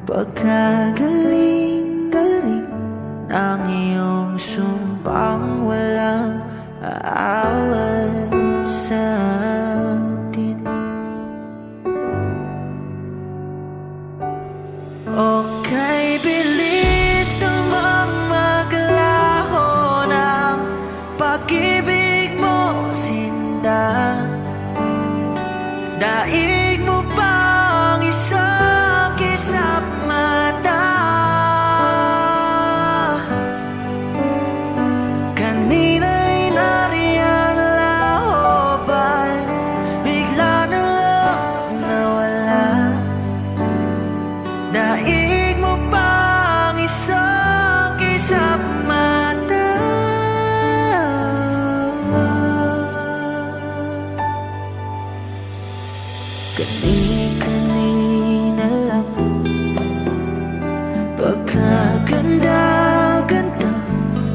Pagkagaling-galing ng iyong sumpang walang aawat sa atin. Okay, bilis naman maglaho ng pag-ibig mo, sinta. Daig mo pang isang kisap mata. Kanina'y nariyan lahoban, bigla na lang nawala. Daig mo pang isang kisap mata. Kani-kanina lang pagkaganda-ganda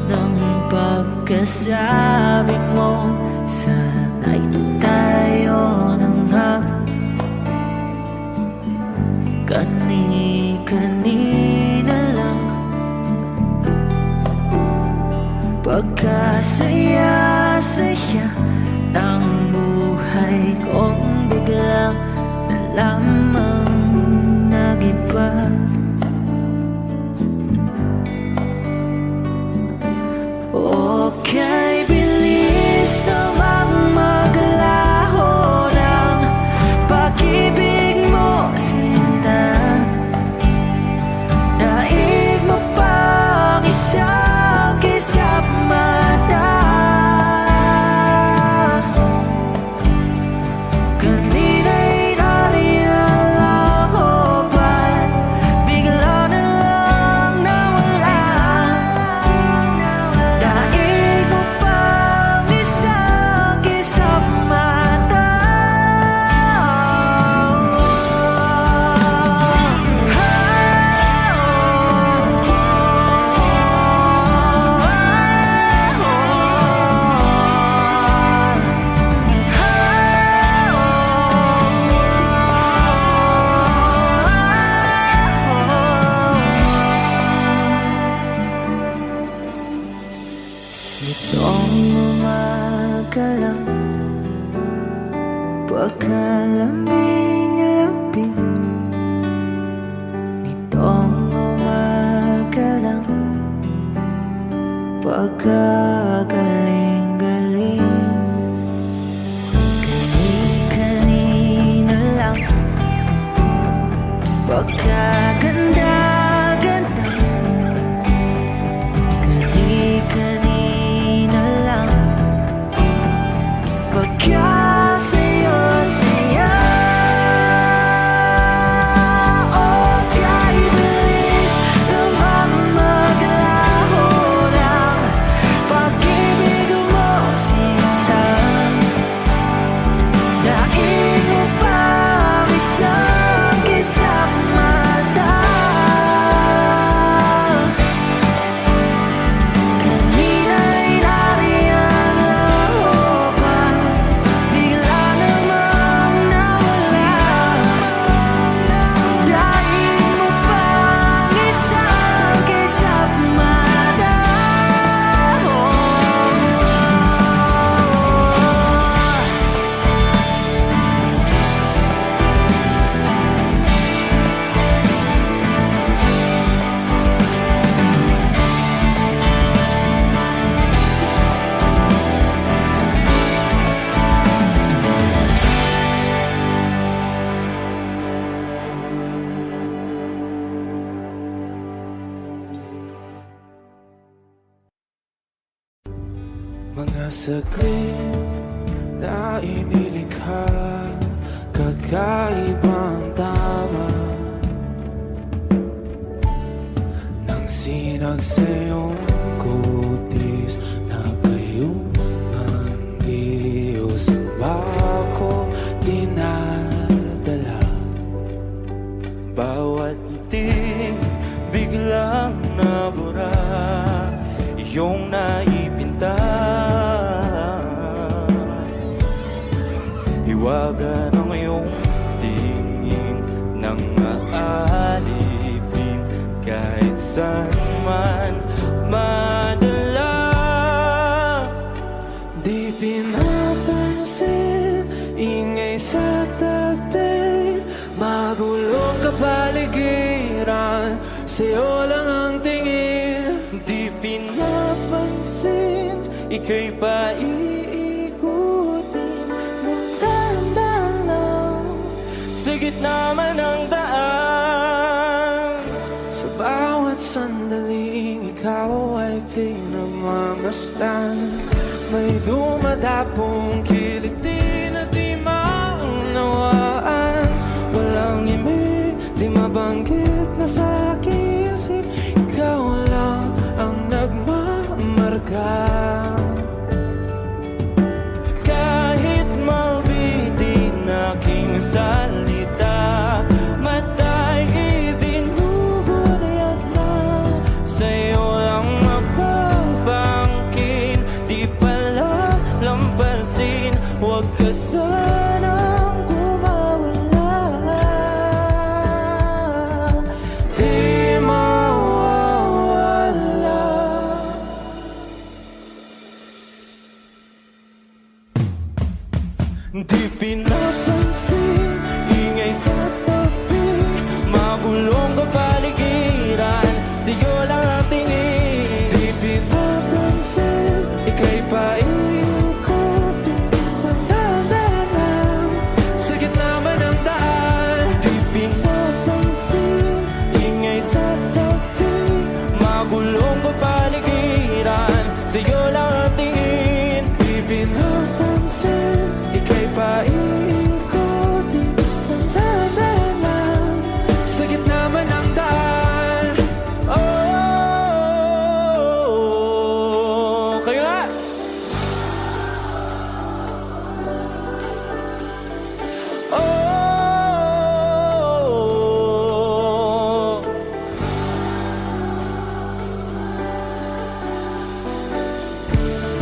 ng pagkasabi mo, sana'y tayo na nga. Kani-kanina lang pagkasaya-saya ng buhay kong biglang lamang nag-iba. Okay, bilis naman maglaho ng pag-ibig mo, sinta. Daig mo pang isang kisap mata. Nitong umaga lang pagkalambing-lambing. Nitong umaga lang pagkagaling-galing. Kani-kanina lang pagkaganda-ganda. Kani-kanina lang pagkasaya-saya. Okay, bilis naman maglaho ng pag-ibig mo, sinta. Daig mo pang isang kisap mata. Kanina'y nariyan lahoban, bigla namang nawala. Daig mo pang isang kisap mata. Mga saglit na inilikha, kakaibang tama nang sinagsayong kutis na kayo ang Diyos ang bako dinadala. Bawat ngiti biglang nabura, iyong naipinta. Hiwaga ng iyong tingin nang aalip kahit saan man madala. Di pinapansin, ingay sa tabi, magulong kapaligiran, sa'yo lang ang tingin. Di pinapansin, ika'y paiikutin ng dahan-dahan lang, sa gitna man ng daan. Sa bawat sandaling ikaw ay pinagmamasdan, may dumadapong kiliti na di maunawaan. Walang imig, di mabanggit na sa aking isip, ikaw lang ang nagmamarka. Kahit mabitin aking salita, mata'y ibinubunayag na, sa'yo lang magpapangkin. Di pala lampasin, huwag ka sanang kumawala. Di mawawala. Di pinapansin, ingay sa tabi, magulong kapaligiran, sa'yo lang ang tingin. Di pinapansin, ika'y paiikutin ng dahan-dahan, sa gitna man ng daan. Di pinapansin, ingay sa tabi, magulong kapaligiran, sa'yo lang ang tingin. Di pinapansin, ika'y paiikutin ng dahan-dahan, sa gitna man ng daan. Oh, kayo nga! Oh,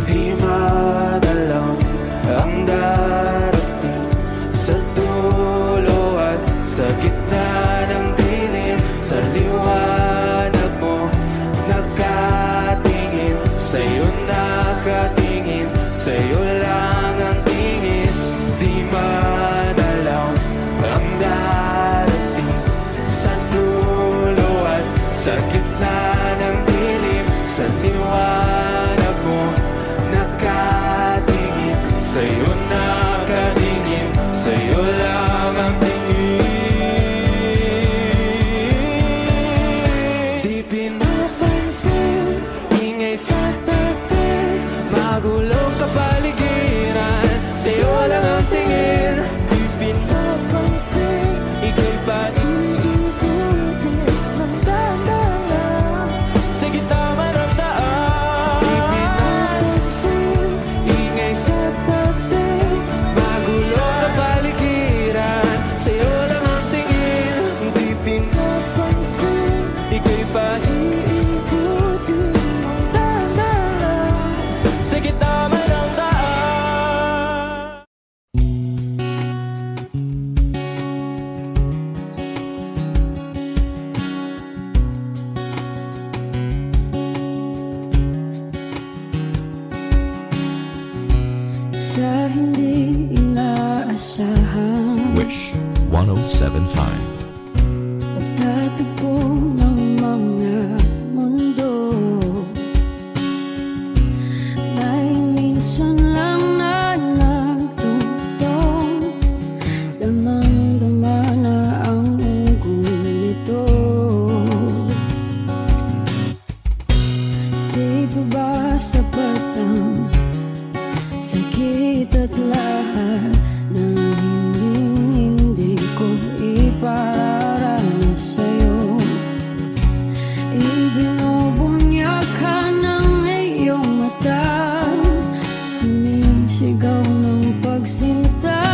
di madalaw ang darating, sa dulo at sa gitna ng dilim, sa liwanag mo nakatingin, sa'yo nakatingin, sa'yo lang ang tingin. Di madalaw ang darating, sa dulo at sa gitna ng dilim, sa liwanag mo nakatingin, sa'yo nakatingin, sa'yo lang ang tingin. Di pinapansin, ingay sa tabi, magulong kapaligiran, sa'yo lang ang tingin. Di pinapansin, ika'y paiikutin ng dahan-dahan, sa gitna man ng daan. Di pinapansin, ingay sa tabi, magulong kapaligiran, sa'yo lang ang tingin. Di pinapansin, ika'y paiikutin ng dahan-dahan, sa gitna man ng daan. Sa hindi inaasahan, Wish 1075. pagtatagpo ng mga mundo, may minsan lang na nagtungtong, damang-dama na ang ugol nito. Di pa ba sapat ang sakit at lahat ng hindi ko ipararanas sa'yo? Ibinubunyag ka ng iyong mata, sumisigaw ng pagsinta.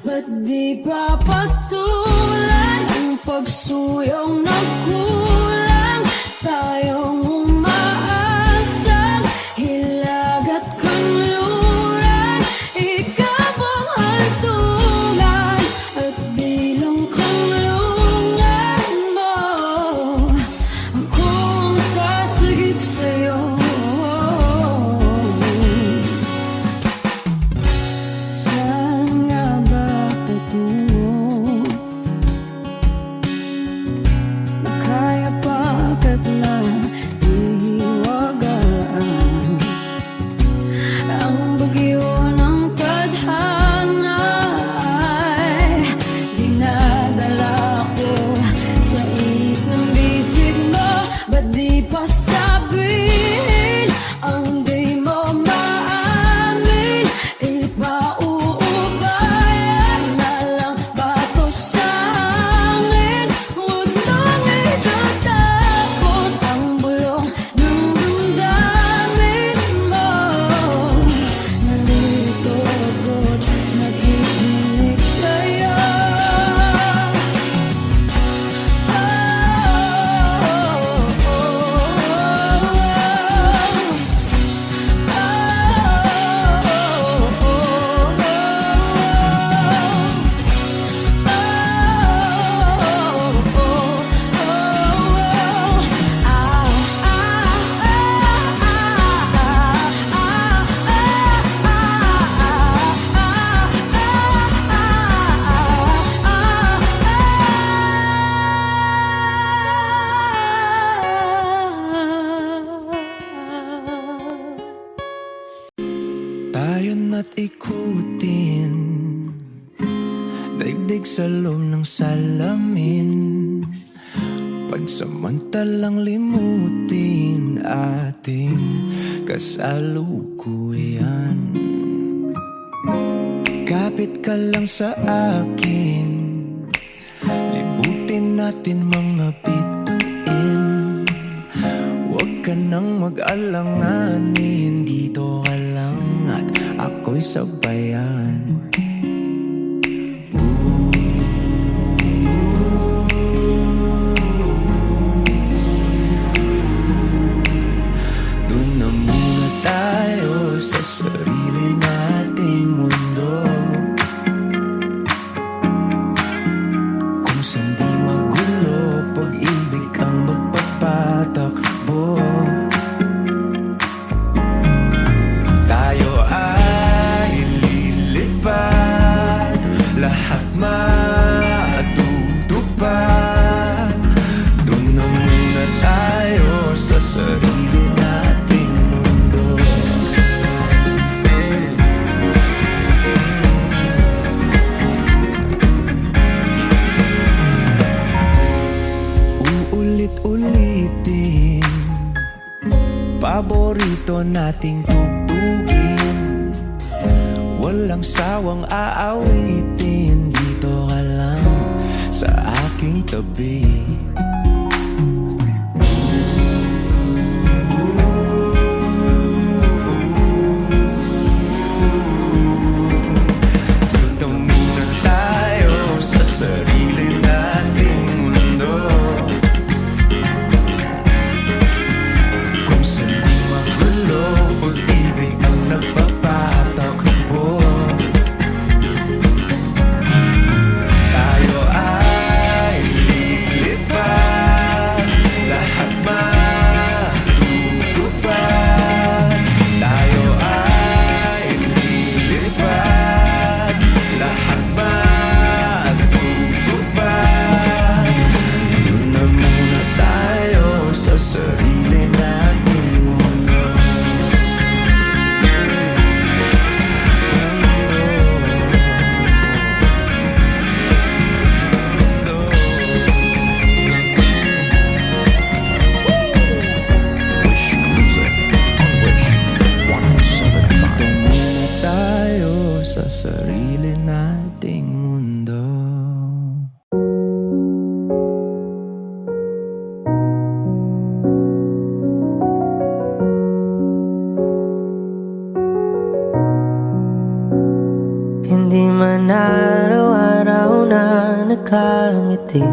Ba't di pa patulan ang pagsuyong nagkulang? Tayong umaasang hilag at kanluran, ikaw ang hantungan at bilang kanlungan mo. sa loob ng salamin, pagsamantalang limutin ating kasalukuyan. Kapit ka lang sa akin, libutin natin mga bituin. Huwag ka nang mag-alanganin, dito ka lang at ako'y sabayan. Doon na muna tayo sa sarili nating mundo, kung saan di magulo, pag-ibig ang magpapatakbo. Tayo ay lilipad, lahat matutupad. Doon na muna tayo sa sarili nating mundo. Uulit-ulitin, paborito nating tugtugin, walang sawang aawitin. Dito ka lang sa aking tabi. Dito muna tayo sa sarili nating mundo, kung saan di magulo, pag-ibig ang nagpapatakbo. Tayo ay lilipad, lahat matutupad. Tayo ay lilipad, lahat matutupad. Doon na muna tayo sa sarili nating mundo. Wish Music on Wish 107.5. Doon muna tayo sa sarili nating mundo. Hindi man araw-araw na nakangiti,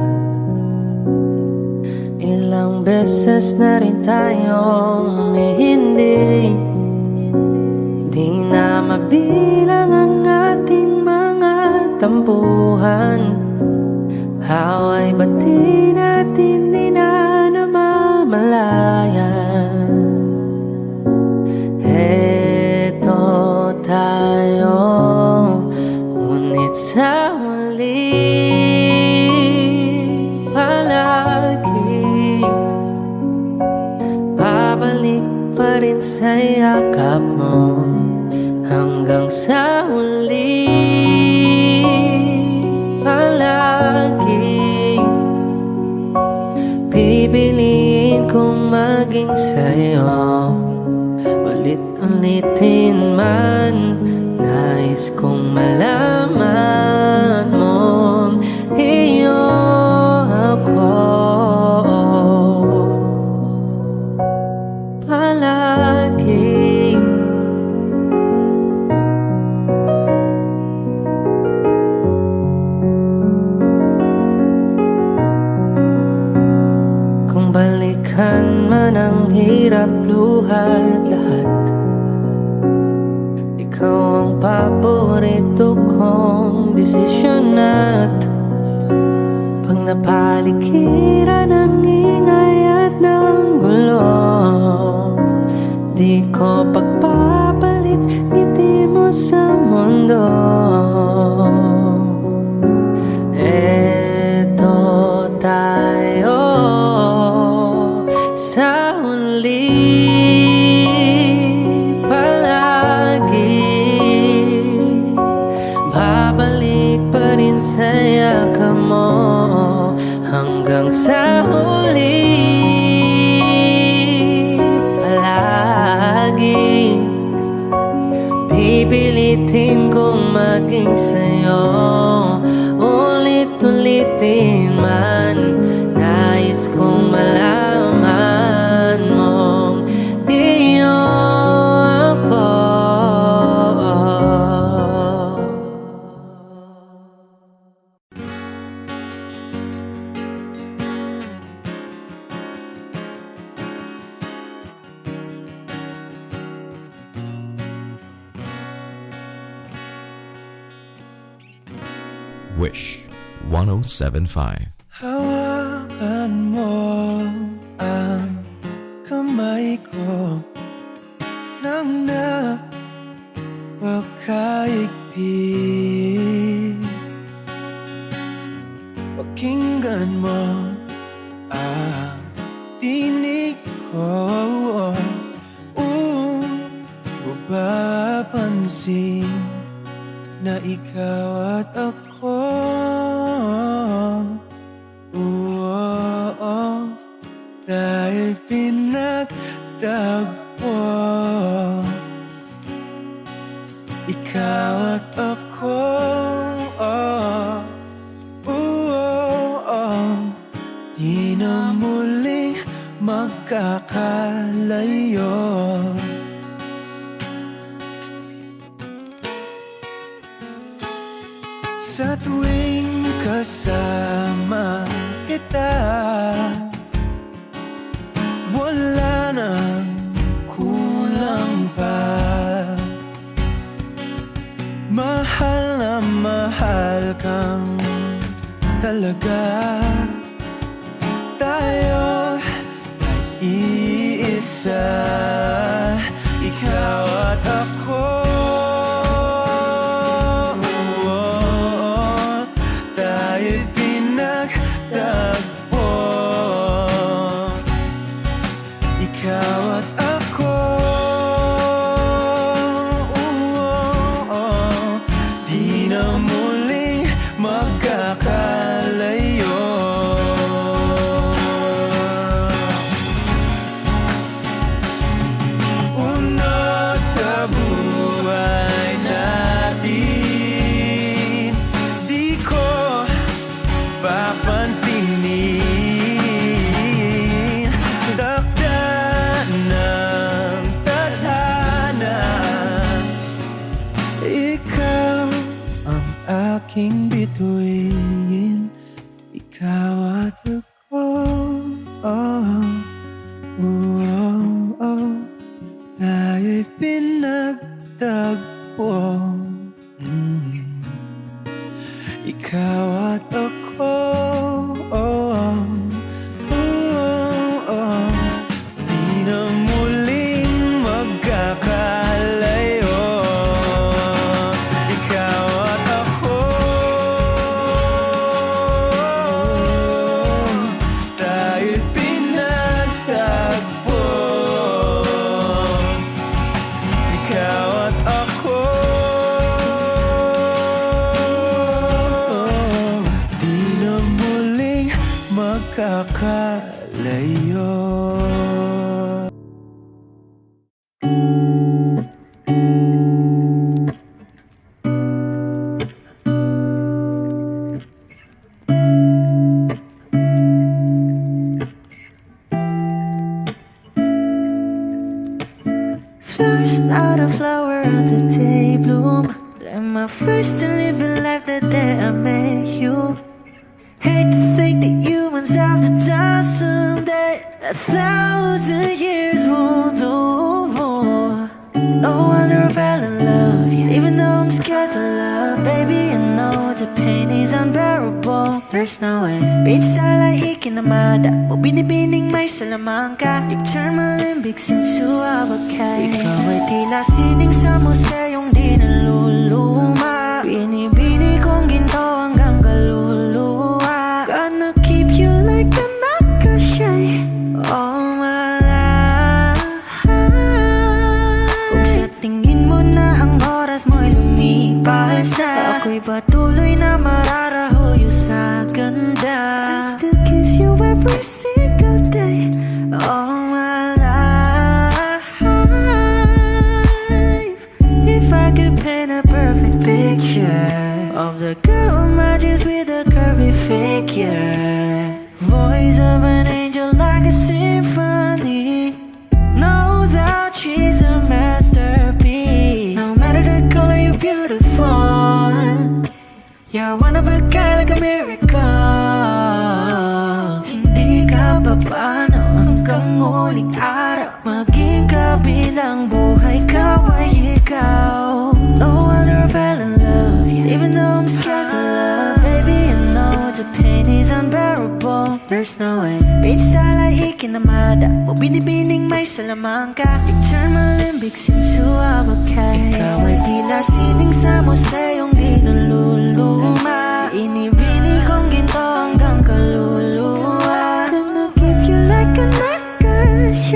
ilang beses na rin tayong hindi. Di na mabilang ang ating mga tampuhan, away bati natin di na namamalayan. Eto tayo, ngunit sa huli palagi babalik pa rin sa yakap mo. Hanggang sa huli palagi pipiliin kong maging sa'yo. Ulit-ulitin man, nais kong malaman mo, iyo ako palagi. Kung balikan man ang hirap, luhat, lahat, ikaw ang paborito kong desisyon. At pag napaligiran ng ingay at ng gulo, di ko pagpapalit ngiti mo sa mundo. Eto tayo sa huli palagi, babalik pa rin sa'yo. Wish 1075. Hawakan mo ang kamay ko nang napakaigpit. Pakinggan mo ang tinig ko, mapapansin na ikaw at ako. Dahil pinagtagpo, ikaw at ako. Di na muling magkakalayo. Sa tuwing kasama kita, wala nang kulang pa. Mahal na mahal kang talaga. Tayo ay iisa, ikaw at ako. Tayo'y pinagtagpo, ikaw at ako. Di na muling magkakalayo. Aking bituin, ikaw at ako. Tayo'y pinagtagpo, ikaw at ako. Di na muling magkakalayo. Magkakalayo. Flowers, not a flower on the day bloom. Like my first and living life the day I met you. Hate to think that humans have to die someday. 1,000 years won't know more. No wonder I fell in love, yeah. Even though I'm scared to love, baby, I know the pain is unbearable. There's no way. Pinsa lahi kinamada mo binibining may salamangka. You turn my limbics into abakay. Ikaw ay tila sining sa museyong di naluluma. Binibini kong ginto hanggang kaluluwa. Gonna keep you like a nakashay all my life. Kung sa tingin mo na ang oras mo'y lumipas na, ako'y patuloy na mararahuyo sa ganda. I'll still kiss you every single day all my life. If I could paint a perfect picture of the girl in my dreams with a curvy figure, voice of an angel like a symphony. No doubt she's a masterpiece. No matter the color, you're beautiful. You're one of a kind, like a miracle. Hindi ka papano hanggang huling araw. Maging kabilang buhay ka ay ikaw. No wonder I fell in love, yeah. Even though I'm scared to love, pain is unbearable. There's no way Pinsala ikinamada mo binibining may salamangka. You turn my limbics into a bouquet. Ikaw ay tila sining sa museyong di naluluma. Inibini kong ginto hanggang kaluluwa. Gonna keep you like a necklace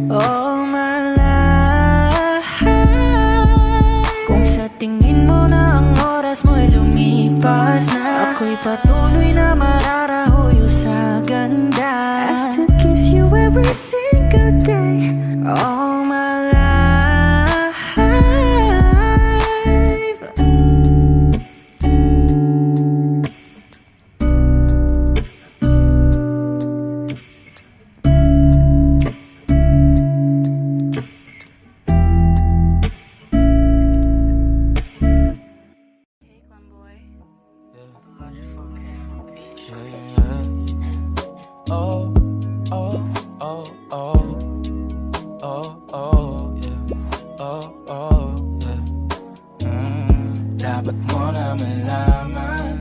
all my life. Kung sa tingin mo na ang oras mo'y lumipas na, ako'y patuloy na mararahuyo sa ganda. I still kiss you every single day all my life. Oh, oh, oh, oh, oh, oh, yeah. Oh, oh, yeah. Dapat mo na malaman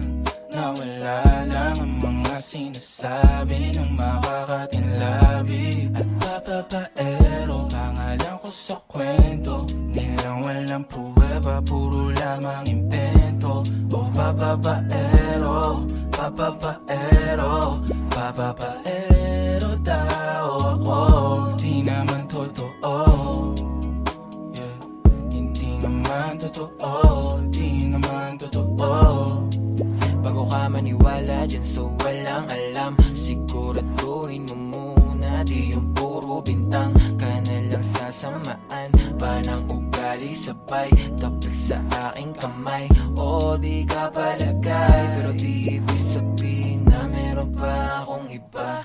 na wala lang ang mga sinasabi ng makakatinlabi. At papapaero, pangalan ko sa kwento. Nilang walang pruweba, puro lamang impento. Oh, papapaero, papapaero, papapaero daw ako. Di naman totoo, yeah. Hindi naman totoo, di naman totoo. Bago ka maniwala dyan so walang alam, siguraduhin mo muna di yung puro bintang. Ka na lang sasamaan pa ng ugali sabay tapik sa aking kamay. O di ka palagay, pero di ibig sabihin na meron pa akong iba.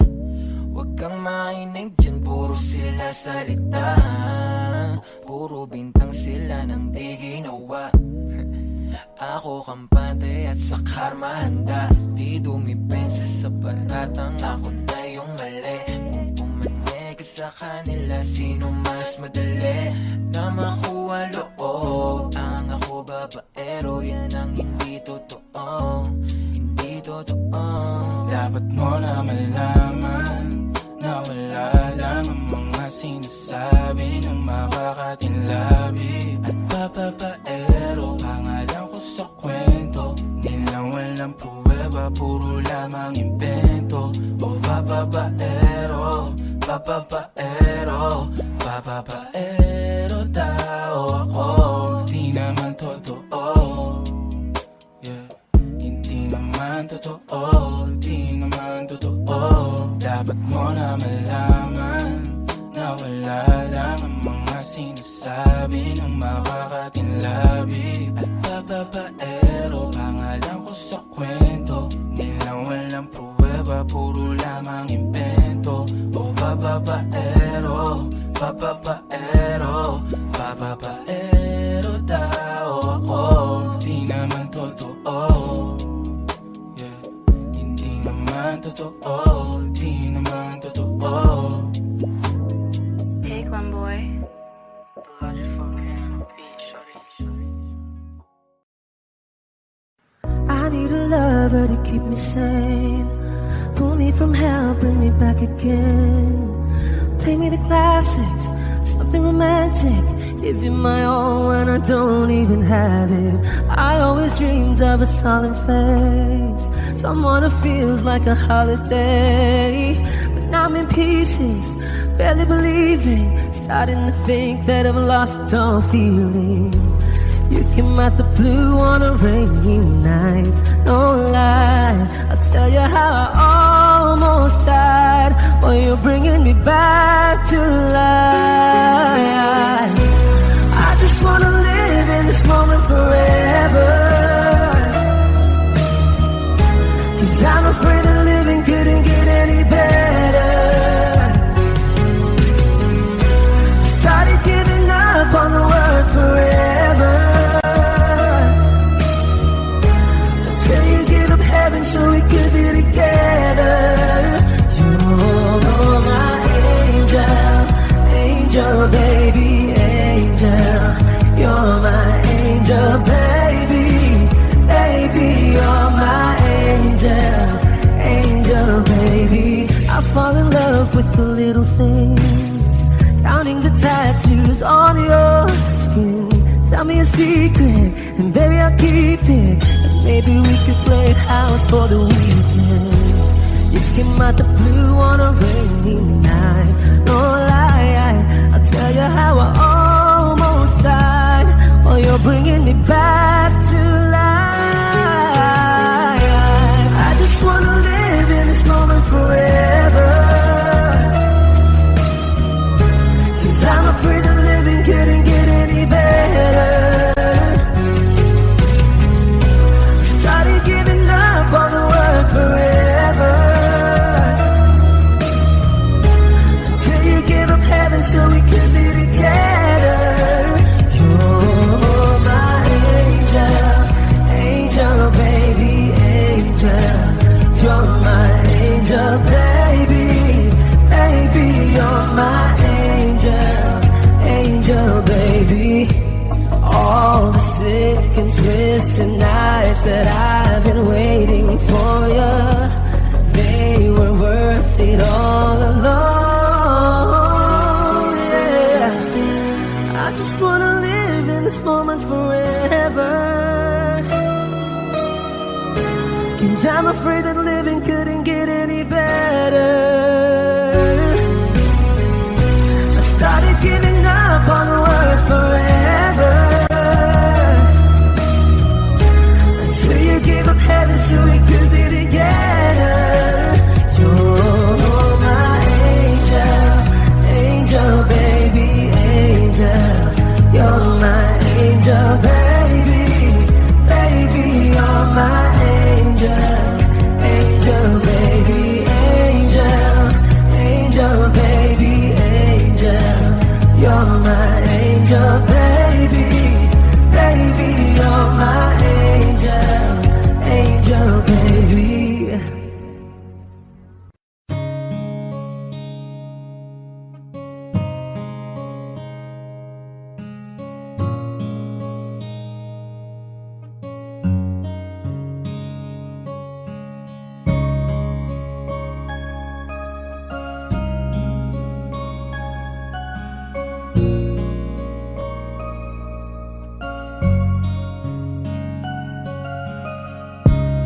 Huwag kang mainig dyan, puro sila salita. Puro bintang sila nang di ginawa. Ako kampante at sa karma handa. Di dumipensa sa paratang ako na yung mali. Kung pumanig sa kanila, sino mas madali na makuha loob? Ang ako babaero, yan ang hindi totoo. Hindi totoo. Dapat mo na malaman na wala lang ang mga sinasabi ng makakatinlabi. At papapaero, pangalan ko sa kwento. Nilang walang pruweba, puro lamang impento. O papapaero, papapaero, papapaero daw ako. Di naman totoo, yeah. Hindi naman totoo, di naman totoo. Dapat mo na malaman na wala lang ang mga sinasabi ng makakatinlabi. At papapaero, pangalan ko sa kwento. Nilang walang pruweba, puro lamang impento. O papapaero, papapaero, papapaero daw ako. Di naman totoo, yeah. Hindi naman totoo, di naman totoo. Hey, Glenboy. I need a lover to keep me sane. Pull me from hell, bring me back again. Play me the classics, something romantic. Give you my all when I don't even have it. I always dreamed of a solid face, someone who feels like a holiday. But now I'm in pieces, barely believing, starting to think that I've lost all feeling. You came out the blue on a rainy night, no lie. I'll tell you how I almost died, while you're bringing me back to life. I just wanna live in this moment forever, 'cause I'm afraid that living couldn't get any better. Started giving up on the word forever, until you give up heaven so we could be together. You're my angel, with the little things, counting the tattoos on your skin. Tell me a secret, and baby I'll keep it. And maybe we could play house for the weekend. You came out the blue on a rainy night. No lie, I'll tell you how I almost died. Oh, you're bringing me back to life. I just wanna live in this moment forever, 'cause I'm afraid that living couldn't get any better. Started giving up on the word forever, until you gave up heaven so we could be together. You're my angel, angel baby, angel. You're my angel baby, baby. You're my angel, angel baby. All the sick and twisted nights that I've been waiting for you, they were worth it all alone. Yeah, I just wanna live in this moment forever, 'cause I'm afraid that living couldn't get any better. I started giving up on the word forever, until you gave up heaven so we could be together. You're my angel, angel baby, angel. You're my angel baby, baby. You're my angel, angel baby, angel. Angel baby, angel. You're my angel baby, baby. You're my angel, angel baby.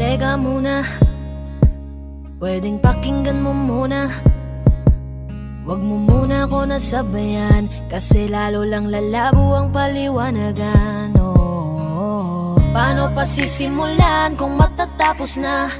Teka muna, pwedeng pakinggan mo muna. Wag mo muna ako nasabayan, kasi lalo lang lalabo ang paliwanagan. Oh, paano pa sisimulan kung matatapos na?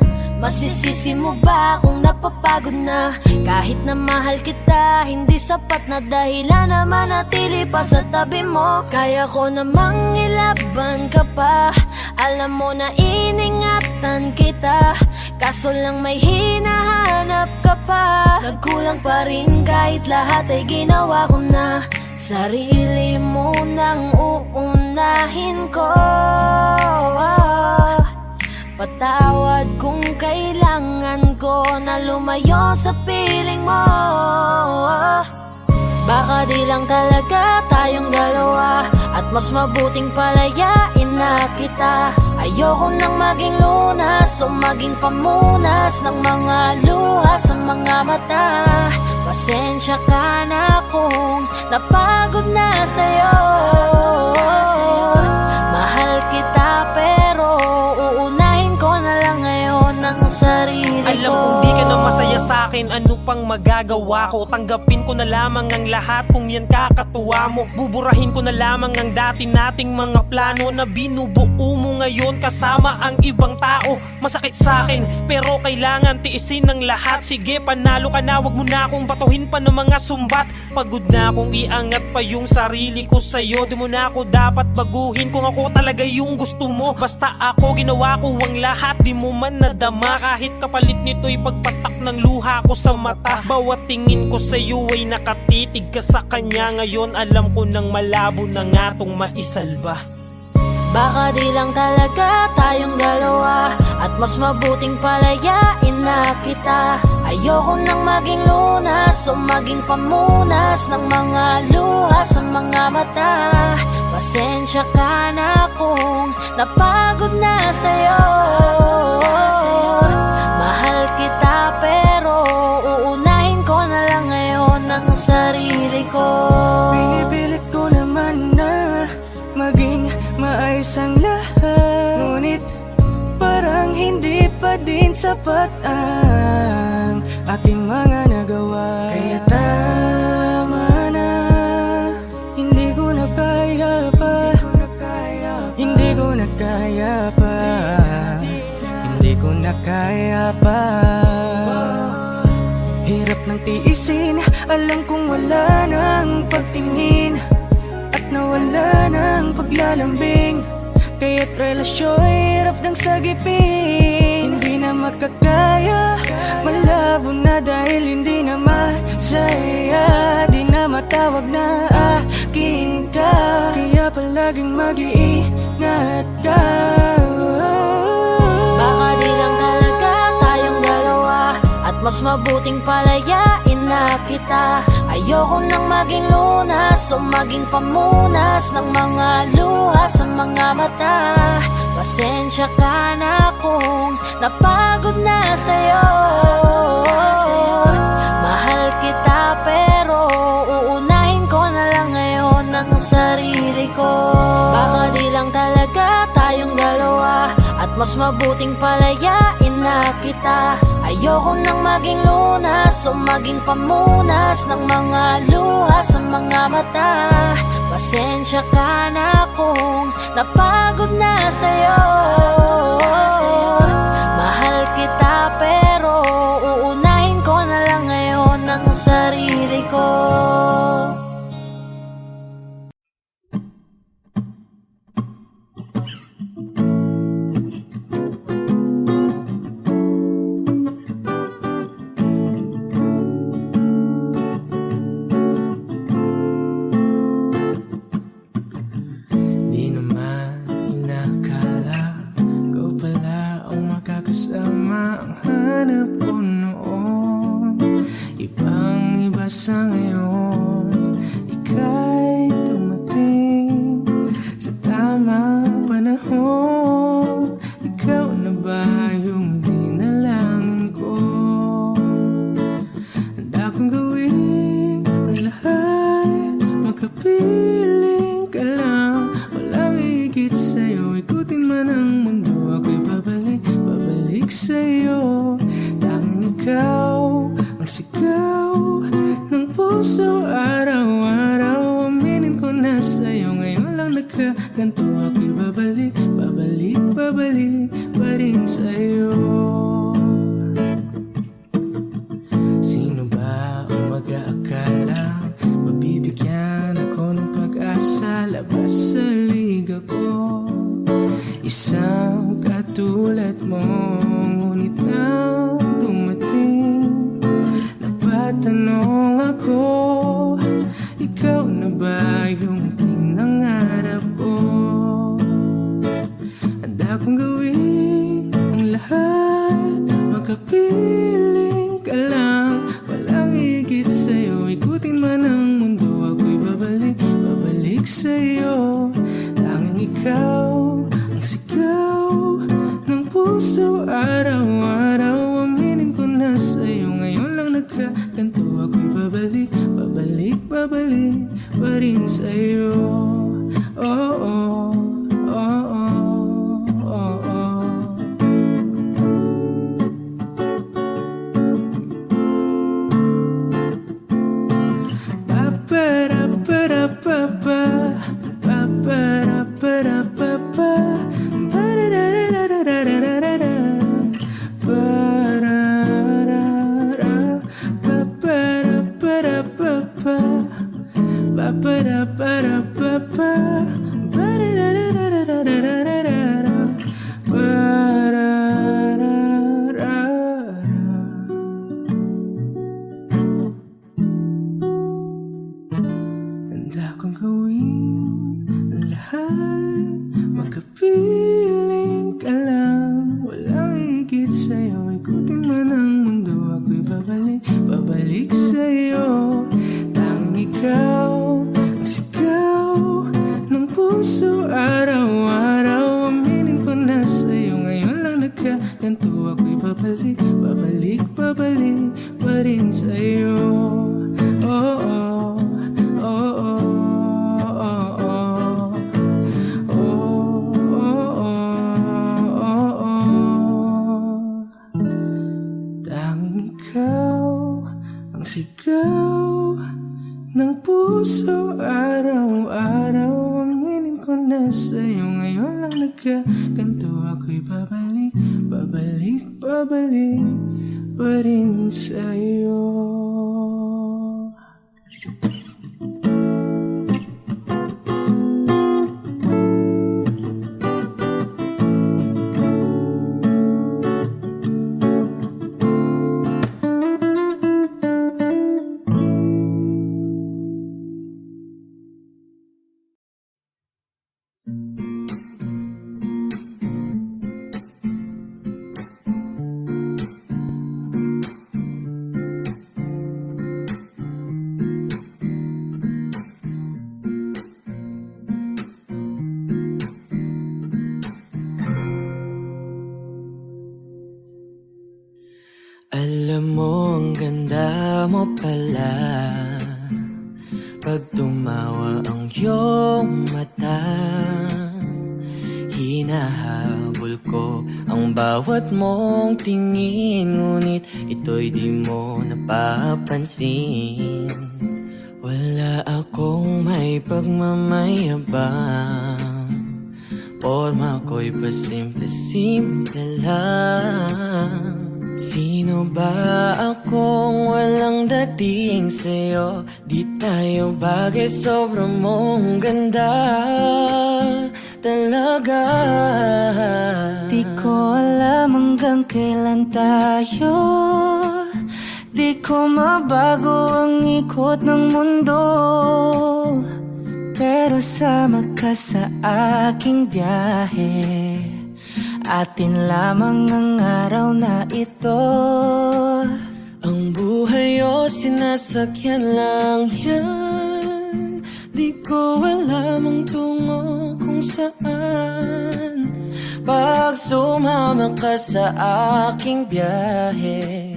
Masisisi mo ba kung napapagod na? Kahit na mahal kita, hindi sapat na dahilan na manatili pa sa tabi mo. Kaya ko namang ilaban ka pa, alam mo na iningatan kita, kaso lang may hinahanap ka pa. Nagkulang pa rin kahit lahat ay ginawa ko na. Sarili mo nang uunahin ko. Patawad kung kailangan ko na lumayo sa piling mo. Baka di lang talaga tayong dalawa, at mas mabuting palayain na kita. Ayoko nang maging lunas o maging pamunas ng mga luha sa mga mata. Pasensya ka na kung napagod na sa'yo. Mahal kita pero uunahin ko na lang ngayon ang sarili ko. Alam kong di ka na masaya sa'kin, ano pang magagawa ko? Tanggapin ko na lamang ang lahat kung yan kakatuwa mo. Buburahin ko na lamang ang dati nating mga plano na binubuo mo ngayon kasama ang ibang tao. Masakit sa'kin pero kailangan tiisin ng lahat. Sige, panalo ka na, wag mo na akong batuhin pa ng mga sumbat. Pagod na akong iangat pa yung sarili ko sa'yo. Di mo na ako dapat baguhin kung ako talaga yung gusto mo. Basta ako, ginawa ko ang lahat, di mo man nadama. Kahit kapalit nito'y pagpatak ng luha ko sa mata. Bawat tingin ko sa'yo ay nakatitig ka sa kanya. Ngayon alam ko nang malabo na nga tong maisalba. Baka di lang talaga tayong dalawa, at mas mabuting palayain na kita. Ayoko nang maging lunas o maging pamunas ng mga luha sa mga mata. Pasensya ka na kung napagod na sa'yo. Mahal kita pero uunahin ko na lang ko. Pinipilit ko naman na maging maayos ang lahat, ngunit parang hindi pa din sapat ang aking mga nagawa. Kaya tama na, hindi ko na kaya pa, hindi ko na kaya pa, hindi ko na kaya pa. Hirap ng tiisin, alam kong wala nang pagtingin at nawala ng paglalambing. Kaya't relasyon hirap ng sagipin, hindi na makakaya, malabo na dahil hindi na masaya, di na matawag na akin ka. Kaya palaging mag-iingat ka. Baka di lang talaga tayong dalawa, at mas mabuting palayain na kita. Ayoko nang maging lunas o maging pamunas ng mga luha sa mga mata. Pasensya ka na kung napagod na sa'yo. Mahal kita pero uunahin ko na lang ngayon ang sarili ko. Baka di lang talaga tayong dalawa, at mas mabuting palayain na kita. Ayoko nang maging lunas o maging pamunas ng mga luha sa mga mata. Pasensya ka na kung napagod na sa'yo. Mahal kita pero uunahin ko na lang ngayon ang sarili ko. Di naman inakala ikaw pala ang makakasama ang hanap ko noon. Ibang iba sa ngayon, ika'y dumating sa tamang panahon. Ikaw na ba yung dinalangin ko? Handa kong gawin ang lahat, makapiling ka lang, walang higit sa'yo. Ikutin man ang mundo, ako'y babalik sa'yo. Tanging ikaw ang sigaw ng puso araw-araw. Aminin ko na sa'yo, ngayon lang nagkaganto. Ako'y babalik pa rin sa'yo. Sino ba ang mag-aakala mabibigyan ako ng pag-asa? Labas sa liga ko, isang katulad mo, ngunit nang dumating, napatanong ako, ikaw na ba yung pinangarap ko? Handa kong gawin ang lahat, makapiling ka lang, walang higit sa'yo. Ikutin man ang mundo, ako'y babalik sa'yo. Tanging ikaw ang sigaw ng puso araw-araw. Aminin ko na sa'yo, ngayon lang nagkaganto. Ako'y babalik pa rin sa'yo. Oh, oh, oh, oh, oh, oh. Handa kong gawin ang lahat, makapiling ka lang, walang higit sa'yo. Ikutin man ang mundo, ako'y babalik sa'yo. Tanging ikaw ang sigaw ng puso araw-araw. Aminin ko na sa'yo, ngayon lang nagkaganto. Ako'y babalik pa rin sa'yo. Oh, oh, ikaw ang sigaw ng puso araw-araw. Aminin ko na sa'yo ngayon lang nagkaganto. Ako'y babalik, babalik, babalik pa rin sa'yo. Alam mo, ang ganda mo pala pag tumawa ang iyong mata. Hinahabol ko ang bawat mong tingin, ngunit ito'y di mo napapansin. Wala akong may pagmamayabang, porma ko'y pasimple-simple lang. Sino ba akong walang dating sa'yo? Di tayo bagay, sobrang mong ganda talaga. Di ko alam hanggang kailan tayo, di ko mabago ang ikot ng mundo, pero sama ka sa aking biyahe. Atin lamang ang araw na ito. Ang buhay o sinasakyan lang yan, di ko alam ang tungo kung saan. Pag sumama ka sa aking biyahe,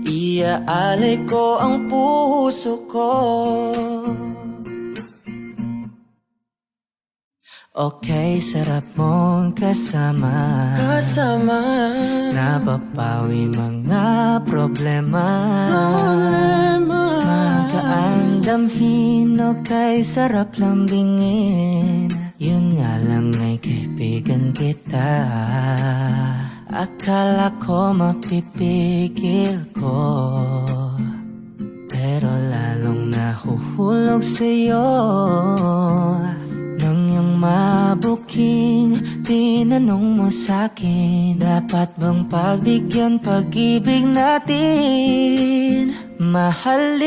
iaalay ko ang puso ko. Okay, sarap mong kasama, napapawi mga problema. Magaan damhin, okay, sarap lambingin. Yun nga lang ay kaibigan kita. Akala ko mapipigil ko, pero lalong nahuhulog sa'yo. Nang yung mabuking tinanong mo sa'kin, dapat bang pagbigyan pag-ibig natin, mahalin?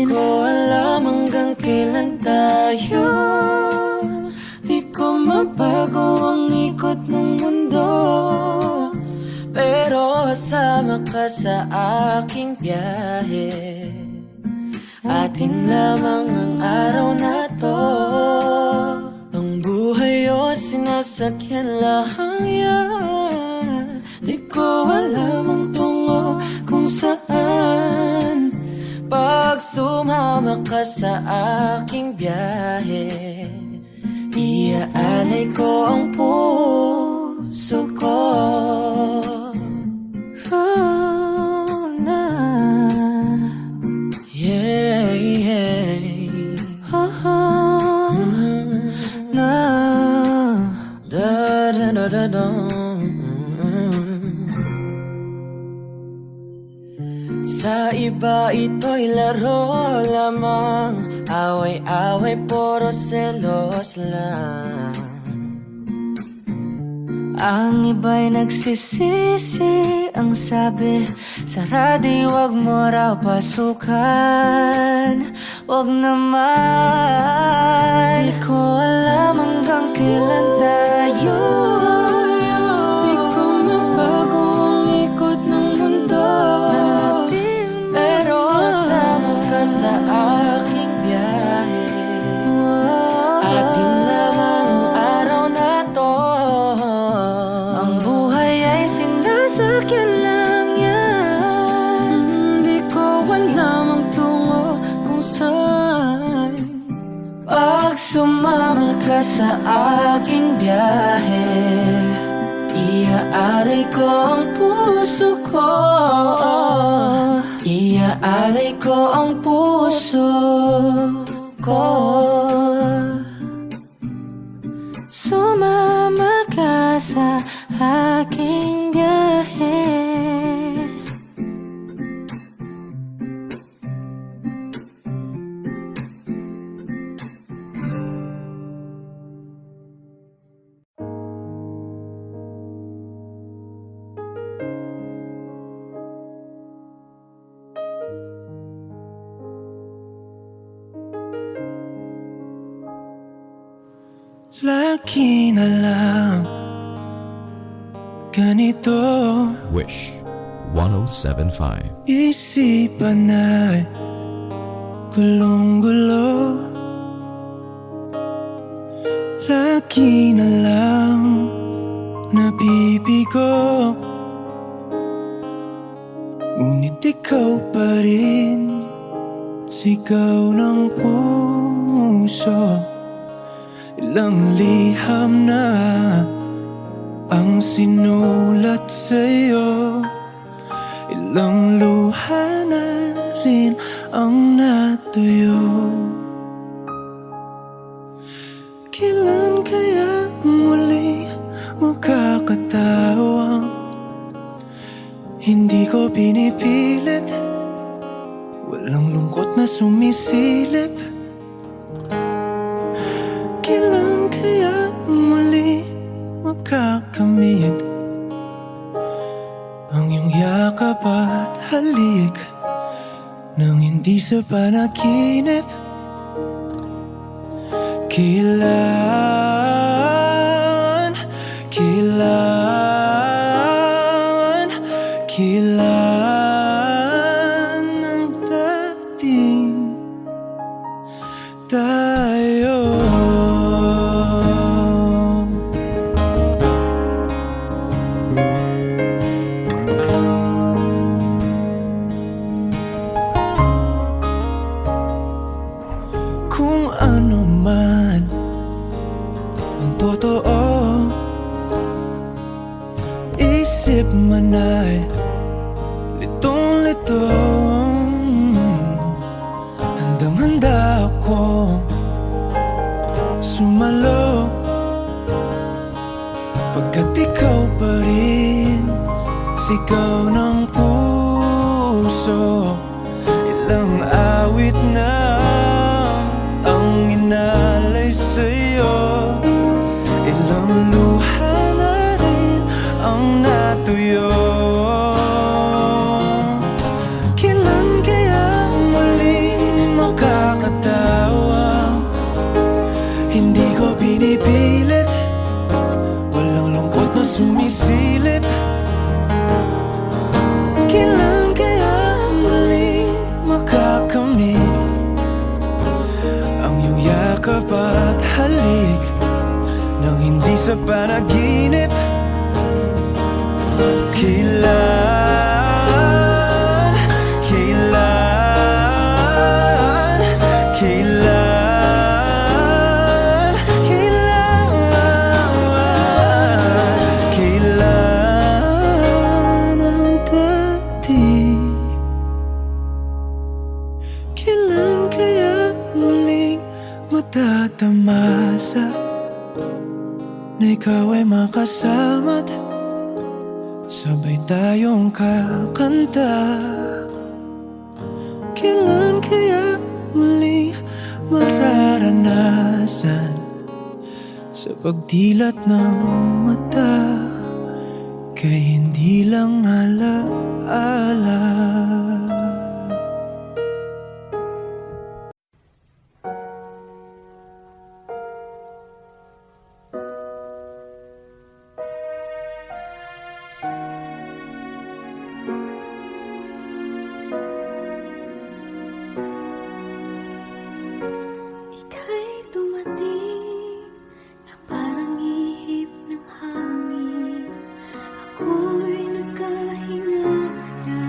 Di ko alam hanggang kailan tayo, di ko mabago ang ikot ng mundo, pero sama ka sa aking biyahe. Atin lamang ang araw na to. Ang buhay o sinasakyan lang yan, di ko alam ang tungo kung saan. Pag sumama ka sa aking biyahe, iaalay ko ang puso ko. Sa iba ito'y laro lamang, away-away puro selos lang. Ang iba'y nagsisisi, ang sabi sa radyo, wag mo raw pasukan. Wag naman, di ko alam hanggang kailan tayo, di ko mabago ang ikot ng mundo, pero sama ka sa aking biyahe. Atin lamang ang araw na to. ang buhay ay sinasakyan lang yan. Di ko alam ang tungo kung saan. Pag sumama ka sa aking biyahe, Iaalay ko ang puso ko. Iaalay ko ang puso ko. Sumama ka sa aking biyahe. Lagi na lang ganito, Wish 1075. isipan ay gulong-gulo. Lagi na lang nabibigo, ngunit ikaw pa rin, sigaw ng puso. Ilang liham na ang sinulat sa'yo, ilang luha na rin ang natuyo. Kailan kaya muli makakatawang hindi ko pinipilit, walang lungkot na sumisilip. Kailan kaya muli makakamit ang iyong yakap at halik nang hindi sa panaginip? Kailan, kailan, kailan ang dating tayo? Kung ano man ang totoo, isip man ay litong-litong, handang-handa akong sumalo, pagkat ikaw pa rin, sigaw ng puso. Ilang awit na ang inalay sa'yo, ilang luha na rin ang natuyo. Kailan kaya muling makakatawa, hindi ko pinipilit, walang lungkot na sumisilip. Kailan kaya muling makakamit ang iyong yakap at halik nang hindi sa panaginip? Kailan, kailan, kailan, kailan, kailan ang dating? Kailan kaya muling matatamasa na ikaw ay makasama't sabay tayong kakanta? Kailan kaya muling mararanasan sa pagdilat ng mata kay hindi lang alaala? Ika'y dumating na parang ihip ng hangin. Ako'y nagkahinga na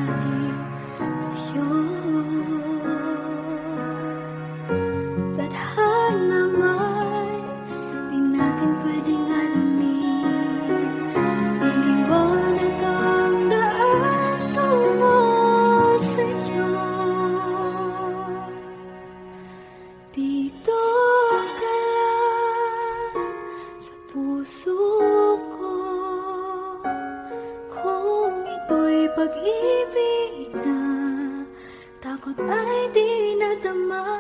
pag-ibig na takot ay di nadama.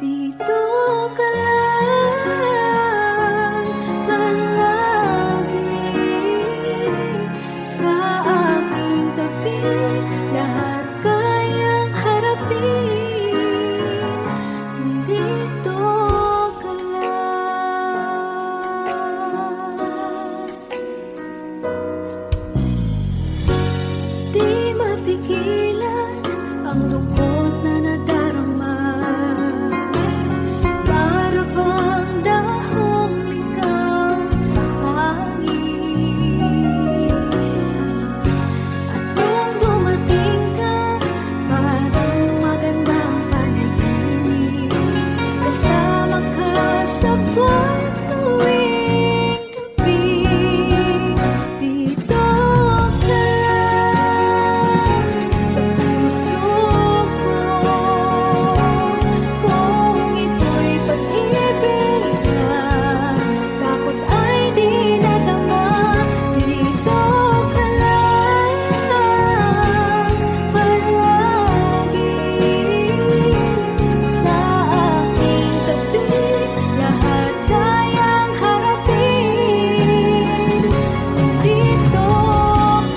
Dito ka lang palagi sa aking tabi. Lahat kayang harapin kung dito ka lang. Di mapigilan ang lungkot na nadarama. Para bang dahong ligaw sa hangin. At nung dumating ka, parang magandang panaginip. Kasama ka sa buwan tuwing gabi. Dito ka sa puso ko. Kung ito'y pag-ibig na takot ay di nadama. Dito ka lang palagi sa aking tabi. Lahat kayang harapin kung dito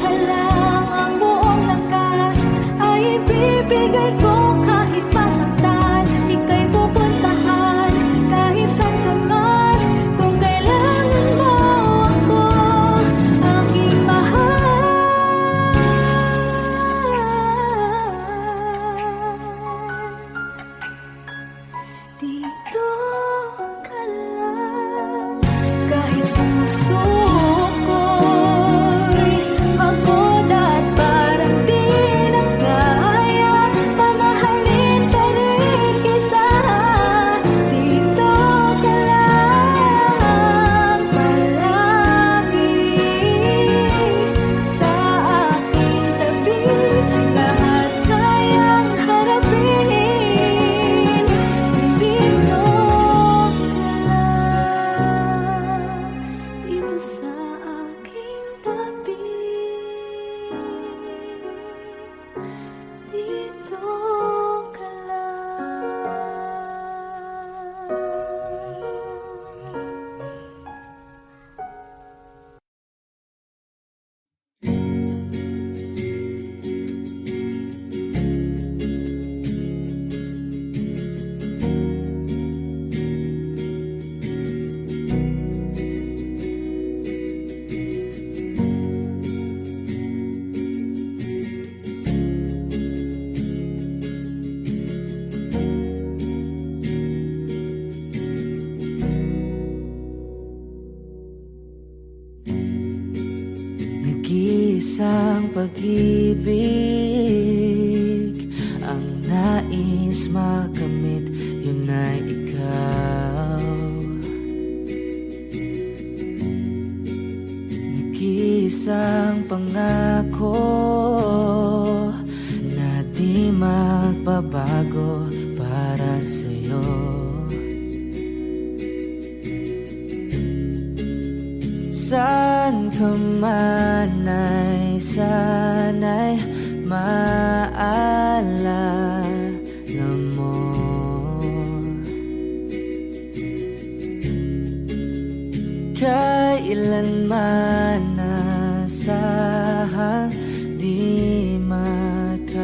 ka lang. Ang buong lakas ay ibibigay ko kahit masaktan. Ika'y pupuntahan kahit saan ka man. Kung kailangan mo ako, aking mahal. Dito ka lang. Kahit puso ko'y pagod at parang di na kaya, mamahalin pa rin kita. Dito ka lang palagi sa aking tabi. Lahat kayang harapin kung dito ka lang. Dito sa aking tabi. Dito ka lang. Nag-iisang pag-ibig ang nais makamit, yun ay ikaw. Nag-iisang pangako na di magbabago para sa'yo. Saan ka man ay sana'y maalala mo. Kailanman nasahang di makalayo.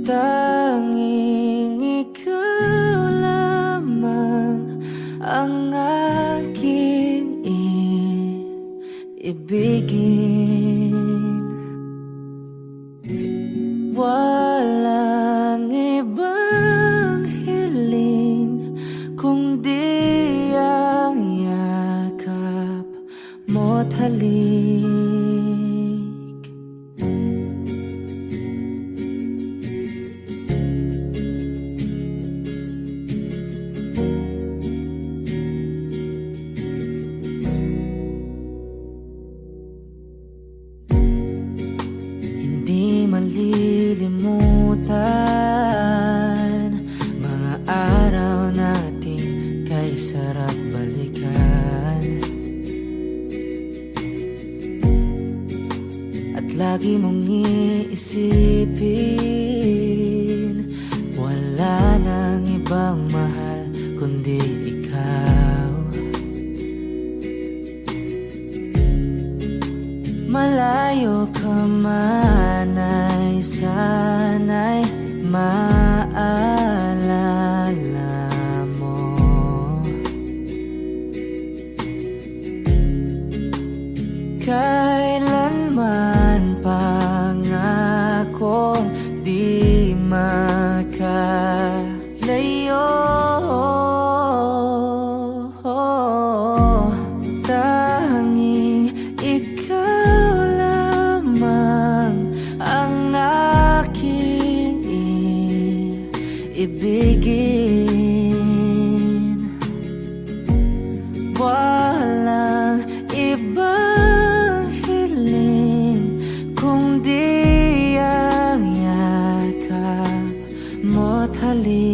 Tanging ikaw lamang ang aking ibigin. Walang ibang hiling kundi ang yakap mo't halik. Hindi malilimutan mga araw nating kay sarap balikan. lagi mong iisipin, wala nang ibang mahal kundi ikaw. Malayo ka man ay sana'y maalala mo. Kailanman pangakong di makalayo. Tanging ikaw lamang ang aking ibigin. Walang ibang hiling kundi ang yakap mo't halik.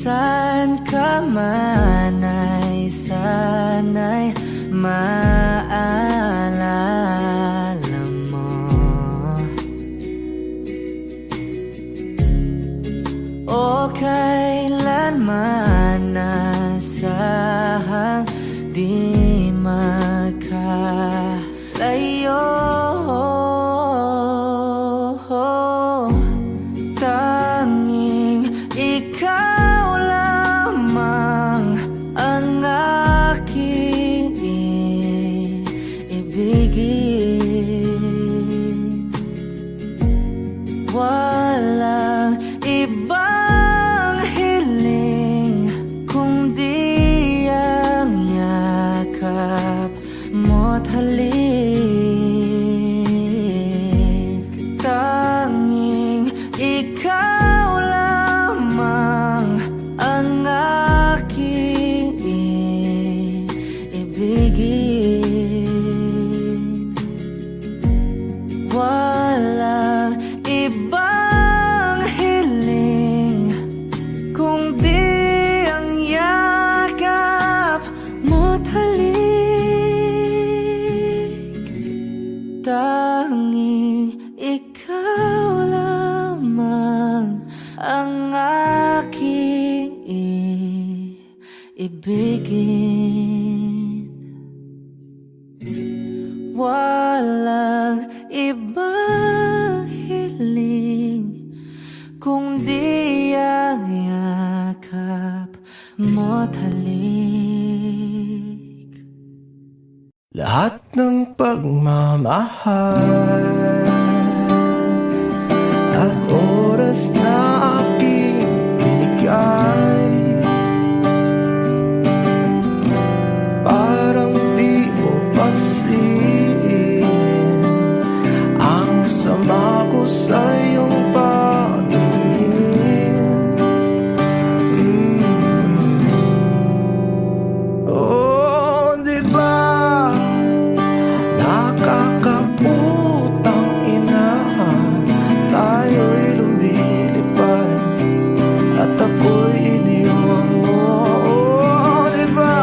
Saan ka man ay sana'y maalala mo. O kailanman nasahang di makalayo. Tanging ikaw lamang ang aking ibigin. Walang ibang hiling kundi ang yakap mo't halik. Tanging ikaw lamang ang aking ibigin. Walang ibang hiling kundi ang yakap mo't halik. Tanging ikaw lamang ang aking ibigin. Walang ibang hiling kundi ang yakap mo't halik. Lahat ng pagmamahal at oras na aking binigay, parang di mo pansin ang sama ko sa iyong paningin. Oh, di ba nakakaputang ina, tayo'y lumilipad at ako'y iniwan mo. Oh, di ba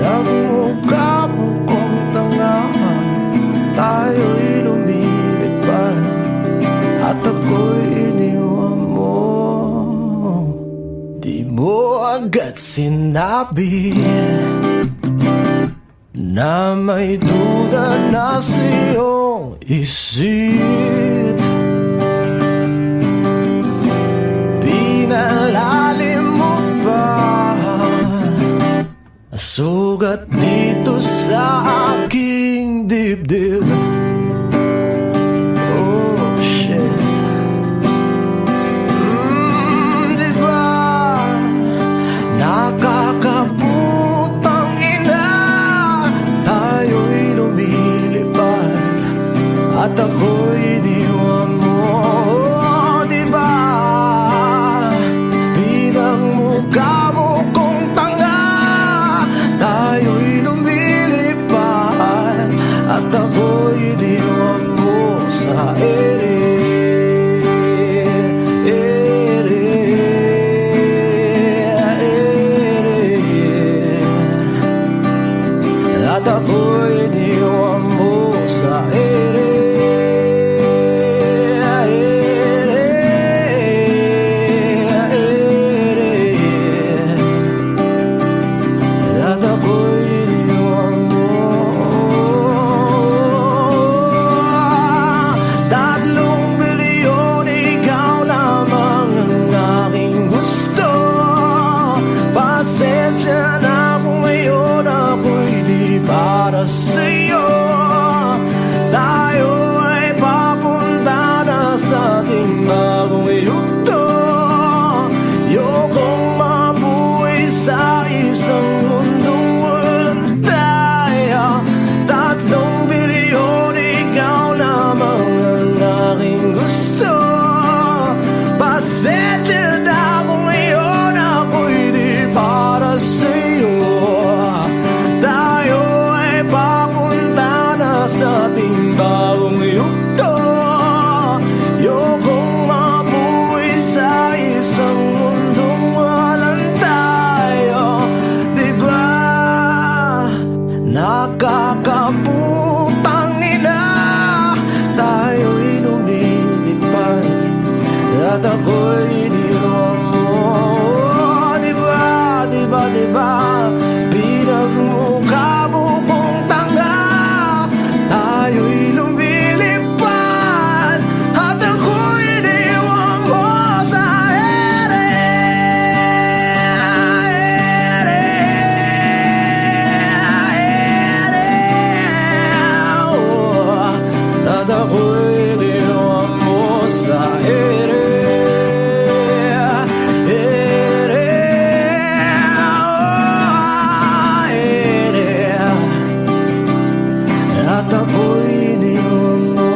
nagmukha mo kong tanga, tayo'y lumilipad at ako'y iniwan mo. Di mo agad sinabi na may duda na sa iyong isip. Pinalalim mo pa sugat dito sa aking dibdib. Oh shit. Di ba nakakaputang ina, tayo'y lumilipad at ako'y iniwan mo. Oh, di ba pinagmukha mo kong tanga, tayo'y lumilipad para sa'yo. Tayo ay papunta na sa ating bagong yugto. Ayokong mabuhay sa isang mundong walang tayo. 3 bilyon, ikaw lamang ang aking gusto. Pasensya na kung ngayon ako'y di para sa'yo. Tayo ay papunta na sa ating bagong yugto. Ayokong mabuhay sa isang mundong walang tayo. Diba nakakaputang ina, tayo'y lumilipad at ako'y iniwan mo. Diba pinagmukha mo kong tanga, tayo'y lumilipad at ako'y iniwan mo sa ere. At ako'y iniwan mo sa ere. At ako'y iniwan mo.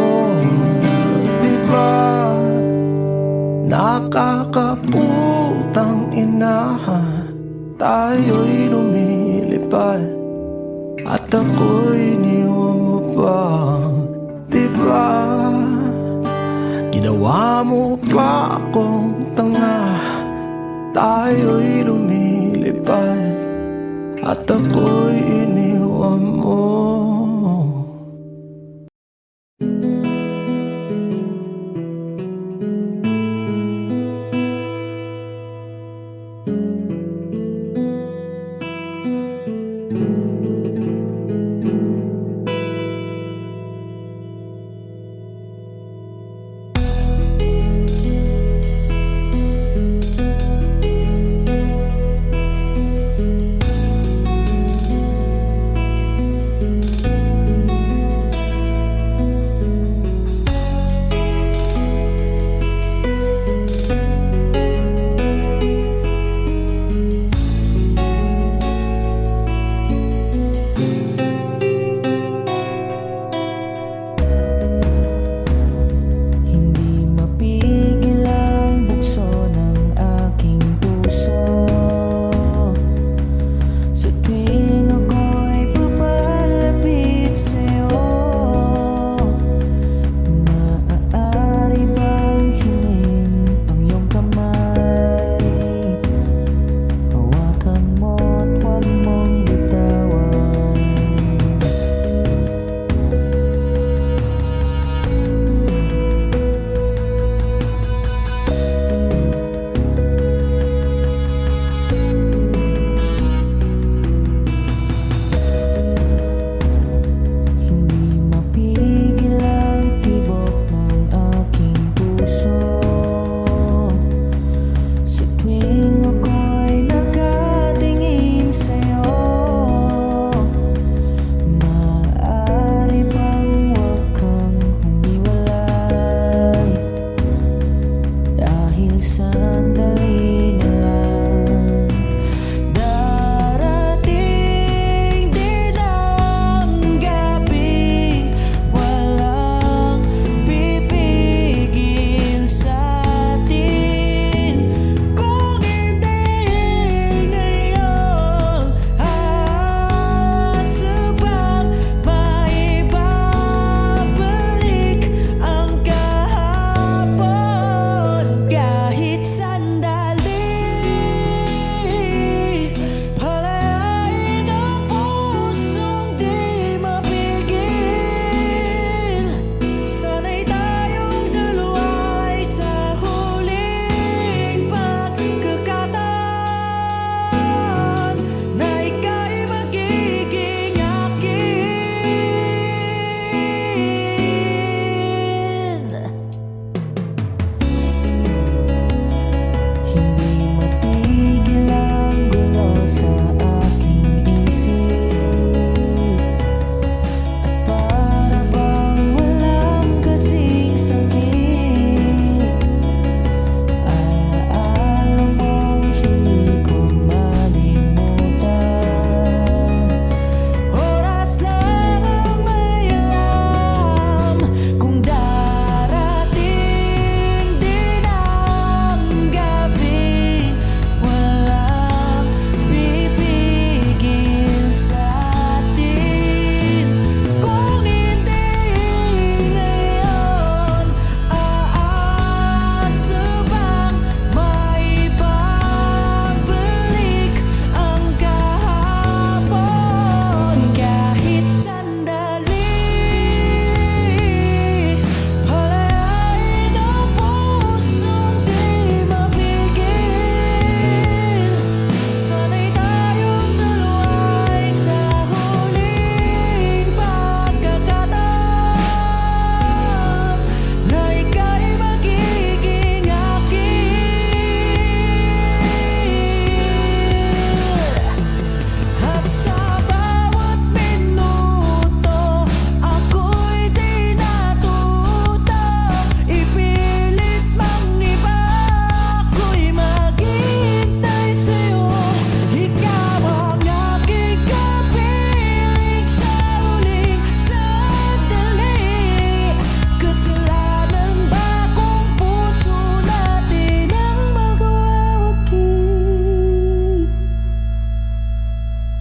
Diba nakakaputang ina, tayo'y lumilipad at ako'y iniwan mo pa. Diba ginawa mo pa akong tanga, tayo'y lumilipad at ako'y iniwan mo.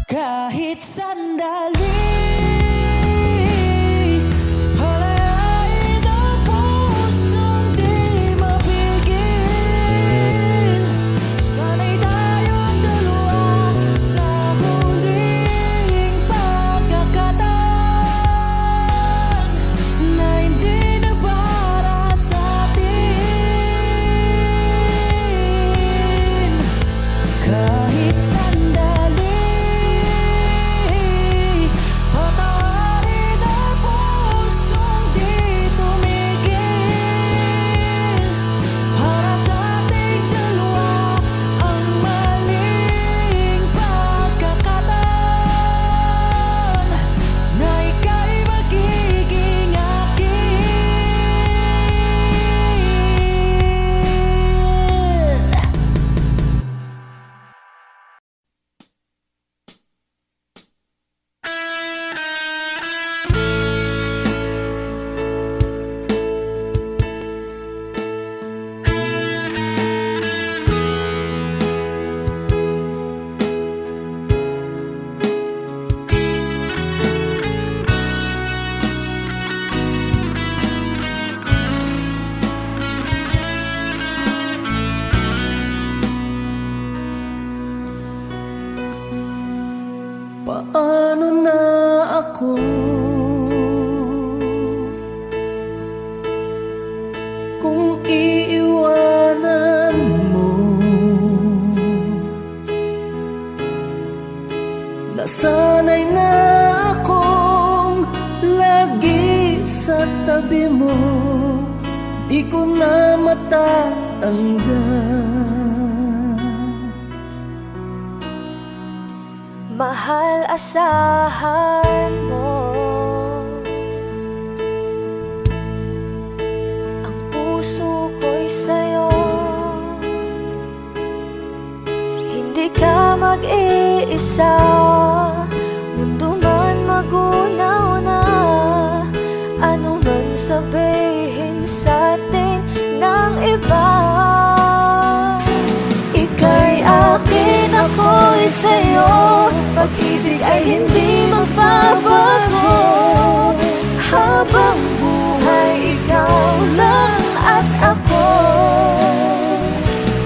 Kahit sandali, palayain ang pusong di mapigil. Sana'y tayong dalawa sa huling pagkakataon na hindi na para sa atin. Kahit sandali, patawarin ang pusong di tumigil. Para sa ating dalawa ang maling pagkakataon na ika'y magiging akin. Paano na ako kung iiwanan mo? Nasanay na akong lagi sa tabi mo, di ko na matatanggal. Mahal, asahan mo ang puso ko'y sa'yo. Hindi ka mag-iisa, mundo man magunaw na. Ano man sabihin sa'tin ng iba, ika'y akin, ako'y sa'yo. Pag-ibig ay hindi magbabago. Habang buhay, ikaw lang at ako.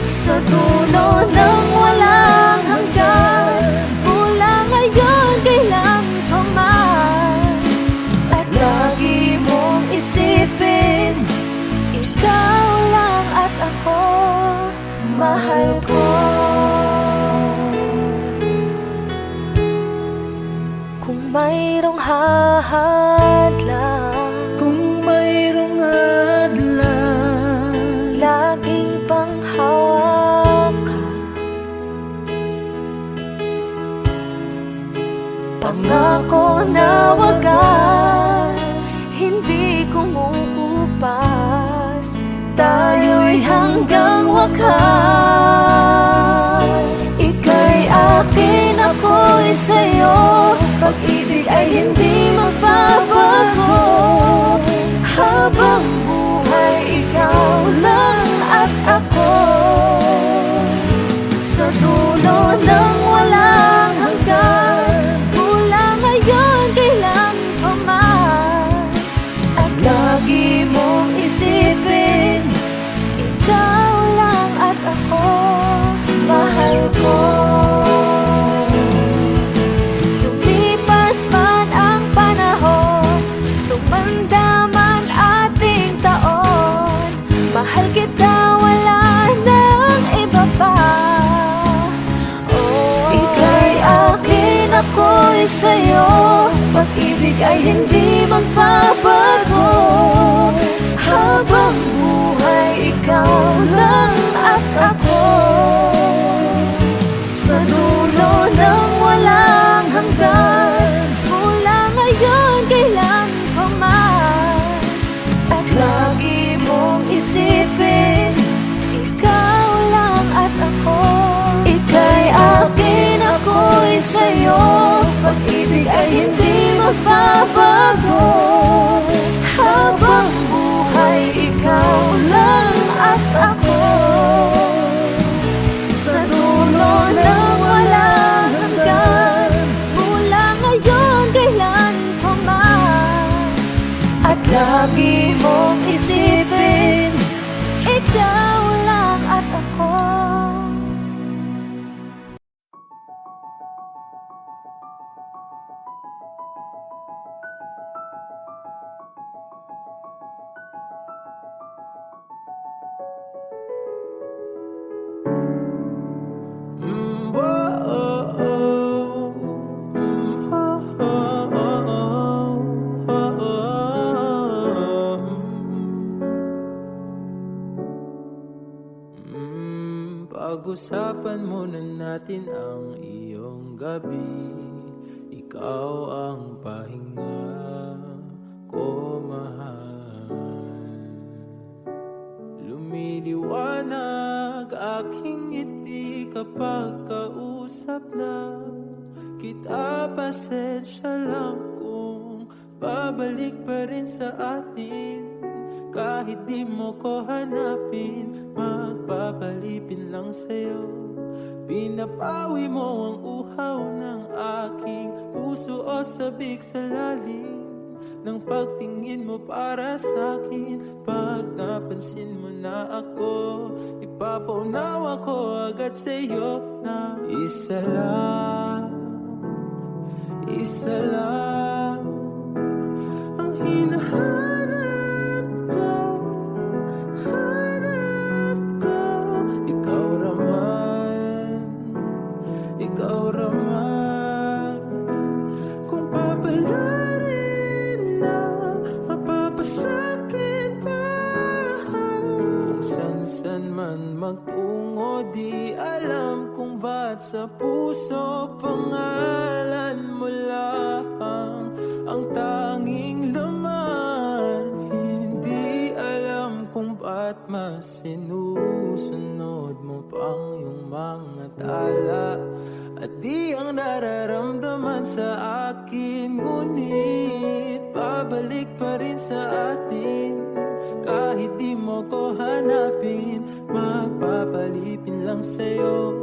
Sa dulo ng walang hanggan, mula ngayon kailan pa man. At lagi mong isipin, ikaw lang at ako, mahal ko. Kung mayroong hahadlang, Kung mayroong hadlang, laging panghawakan. Pangako na wagas, hindi kumukupas. Tayo'y hanggang wakas. Ika'y akin, ako'y sa'yo. Pag-ibig ay hindi magbabago. Habang buhay, ikaw lang at ako. Sa dulo ng walang hanggan, mula ngayon kailan pa man. At lagi mong isipin, ikaw lang at ako, mahal ko. Lumipas man ang panahon, tumanda man ating taon, mahal kita, wala nang iba pa. Ika'y akin, ako'y sa'yo. Pag-ibig ay hindi magbabago. Habang buhay, ikaw lang at ako. Sa dulo ng walang hanggan, mula ngayon kailan pa man. At lagi mong isipin, ikaw lang at ako. Ika'y akin, ako'y sa'yo. Pag-ibig ay hindi magbabago. Habang buhay, ikaw lang at ako. Pag-usapan muna natin ang iyong gabi. Ikaw ang pahinga ko, mahal. Lumiliwanag aking ngiti kapag kausap na kita. Pasensya lang kung babalik pa rin sa atin. Kahit di mo ko hanapin, magpapalipin lang sa'yo. Pinapawi mo ang uhaw ng aking puso o sabik sa lalim ng pagtingin mo para sa'kin. Pag napansin mo na ako, ipapaunawa ko agad sa'yo na isa lang ang hinahanap ko, hanap ko. Ikaw raman, kung papalarin na mapapasakit pa. Kung san man magtungo, di alam kung ba't sa puso pangalan mo lang ang tanging laman. Hindi alam kung ba't mas sinusunod mo pang yung mga tala. At di ang nararamdaman sa akin, ngunit pabalik pa rin sa atin. Kahit di mo ko hanapin, magpapalipin lang sa'yo.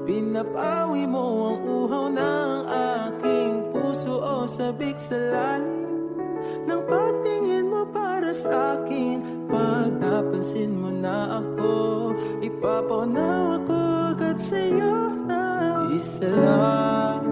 Pinapawi mo ang uhaw ng aking puso o sabik sa lalim ng pagtingin mo para sa akin. Pag napansin mo na ako, ipapaunawa ko agad sa'yo na isa lang